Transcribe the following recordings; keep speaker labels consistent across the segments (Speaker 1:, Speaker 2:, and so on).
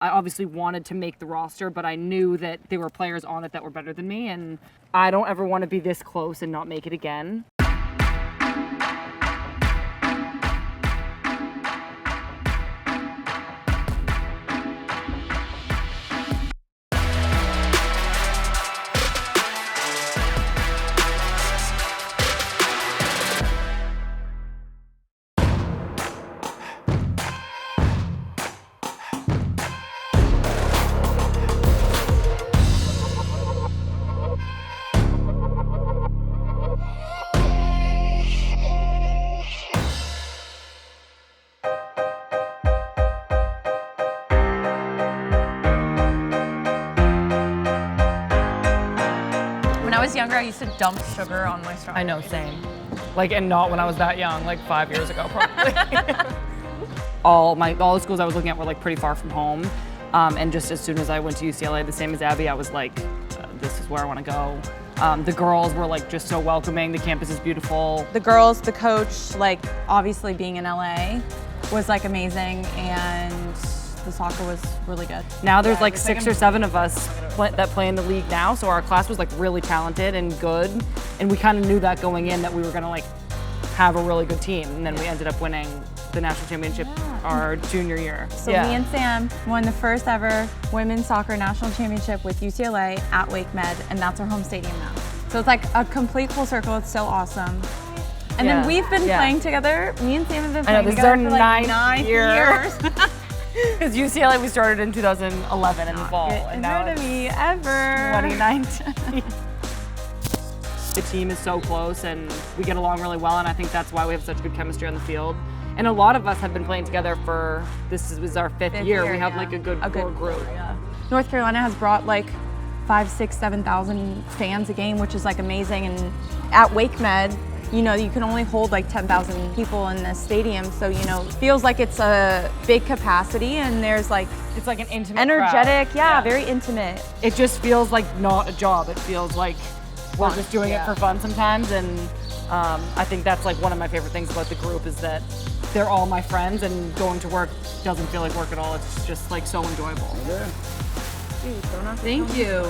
Speaker 1: I obviously wanted to make the roster, but I knew that there were players on it that were better than me, and I don't ever want to be this close and not make it again.
Speaker 2: When I was younger, I used to dump sugar on my strawberries.
Speaker 1: I know, same. Like, and not when I was that young, like 5 years ago, probably. all the schools I was looking at were like pretty far from home. And just as soon as I went to UCLA, the same as Abby, I was like, this is where I want to go. The girls were like just so welcoming. The campus is beautiful.
Speaker 3: The girls, the coach, like obviously being in LA was like amazing, and the soccer was really good.
Speaker 1: Now there's like 6 or 7 of us that play in the league now, so our class was like really talented and good, and we kind of knew that going in that we were gonna like have a really good team, and then we ended up winning the national championship our junior year.
Speaker 3: So me and Sam won the first ever women's soccer national championship with UCLA at Wake Med, and that's our home stadium now. So it's like a complete full circle. It's so awesome. And then we've been playing together. Me and Sam have been playing together for like 9 years.
Speaker 1: Because UCLA we started in 2011 in the fall, and now it's
Speaker 3: me ever.
Speaker 1: 2019. The team is so close, and we get along really well, and I think that's why we have such good chemistry on the field. And a lot of us have been playing together for, this is our fifth year. We have like a good core group.
Speaker 3: North Carolina has brought like 5,000, 6,000, 7,000 fans a game, which is like amazing. And at Wake Med, you know, you can only hold like 10,000 people in this stadium. So, you know, it feels like it's a big capacity, and there's like,
Speaker 1: it's like an intimate
Speaker 3: energetic,
Speaker 1: crowd.
Speaker 3: very intimate.
Speaker 1: It just feels like not a job. It feels like we're just doing it for fun sometimes. And I think that's like one of my favorite things about the group is that they're all my friends, and going to work doesn't feel like work at all. It's just like so enjoyable.
Speaker 4: Yeah.
Speaker 1: Thank you.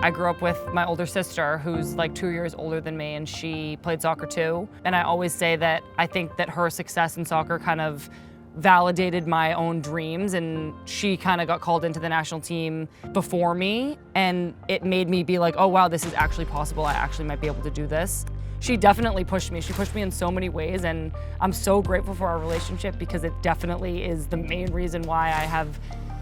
Speaker 1: I grew up with my older sister who's like 2 years older than me, and she played soccer too. And I always say that I think that her success in soccer kind of validated my own dreams, and she kind of got called into the national team before me, and it made me be like, oh wow, this is actually possible. I actually might be able to do this. She definitely pushed me. She pushed me in so many ways, and I'm so grateful for our relationship because it definitely is the main reason why I have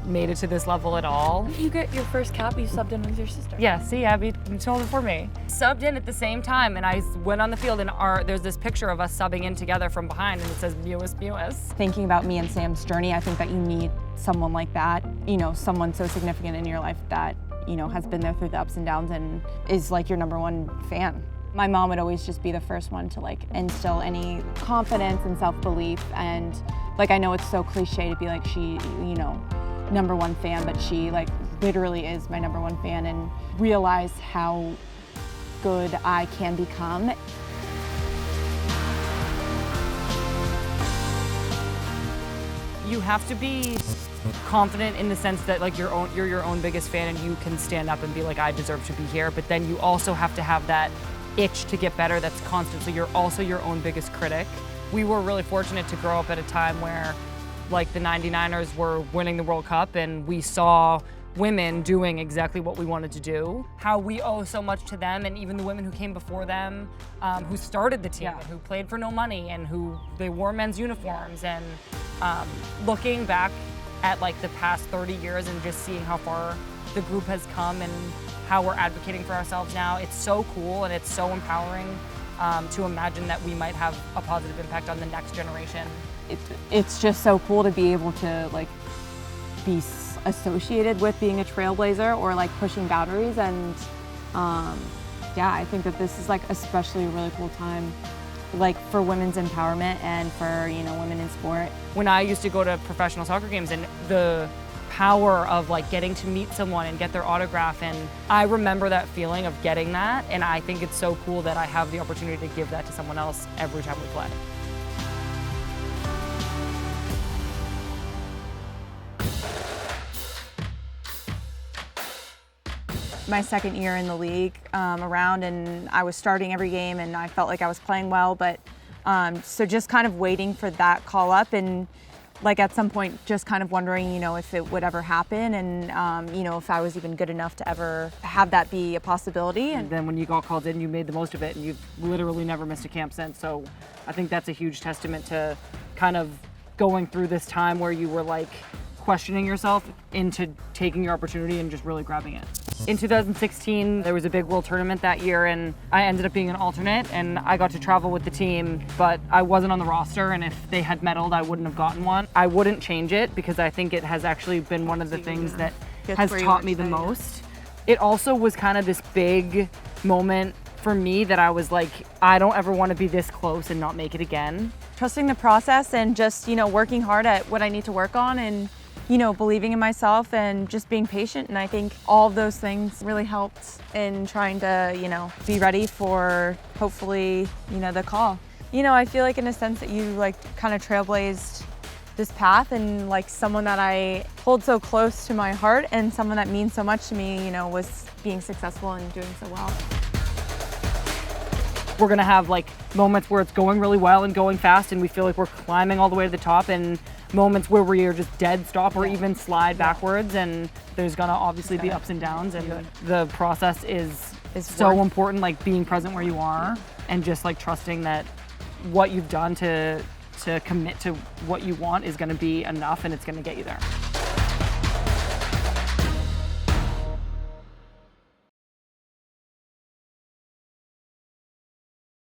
Speaker 1: made it to this level at all.
Speaker 2: You get your first cap, you subbed in with your sister.
Speaker 1: Yeah, see, Abby, you told it for me. Subbed in at the same time, and I went on the field, and there's this picture of us subbing in together from behind, and it says Mewis, Mewis.
Speaker 3: Thinking about me and Sam's journey, I think that you need someone like that, you know, someone so significant in your life that, you know, has been there through the ups and downs and is like your #1 fan. My mom would always just be the first one to like instill any confidence and self-belief, and like I know it's so cliche to be like she, you know, #1 fan, but she like literally is my #1 fan, and realize how good I can become.
Speaker 1: You have to be confident in the sense that like you're your own biggest fan, and you can stand up and be like, I deserve to be here, but then you also have to have that itch to get better that's constant, so you're also your own biggest critic. We were really fortunate to grow up at a time where like the 99ers were winning the World Cup, and we saw women doing exactly what we wanted to do. How we owe so much to them, and even the women who came before them, who started the team, and who played for no money, and who they wore men's uniforms. And looking back at like the past 30 years and just seeing how far the group has come and how we're advocating for ourselves now, it's so cool, and it's so empowering to imagine that we might have a positive impact on the next generation.
Speaker 3: It's just so cool to be able to like be associated with being a trailblazer or like pushing boundaries, and yeah, I think that this is like especially a really cool time like for women's empowerment and for, you know, women in sport.
Speaker 1: When I used to go to professional soccer games, and the power of like getting to meet someone and get their autograph. And I remember that feeling of getting that. And I think it's so cool that I have the opportunity to give that to someone else every time we play.
Speaker 3: My second year in the league around, and I was starting every game and I felt like I was playing well, but so just kind of waiting for that call up, and like at some point just kind of wondering, you know, if it would ever happen, and you know, if I was even good enough to ever have that be a possibility.
Speaker 1: And then when you got called in, you made the most of it, and you've literally never missed a camp since. So I think that's a huge testament to kind of going through this time where you were like questioning yourself into taking your opportunity and just really grabbing it. In 2016, there was a big world tournament that year, and I ended up being an alternate, and I got to travel with the team, but I wasn't on the roster, and if they had medaled, I wouldn't have gotten one. I wouldn't change it because I think it has actually been one of the things that has taught me the most. It also was kind of this big moment for me that I was like, I don't ever want to be this close and not make it again.
Speaker 3: Trusting the process and just, you know, working hard at what I need to work on, and you know, believing in myself and just being patient. And I think all of those things really helped in trying to, you know, be ready for hopefully, you know, the call. You know, I feel like in a sense that you like kind of trailblazed this path, and like someone that I hold so close to my heart and someone that means so much to me, you know, was being successful and doing so well.
Speaker 1: We're gonna have like moments where it's going really well and going fast and we feel like we're climbing all the way to the top, and moments where we're just dead stop or even slide backwards, and there's gonna obviously be ups and downs, and the process is so important, like being present where you are and just like trusting that what you've done to commit to what you want is gonna be enough and it's gonna get you there.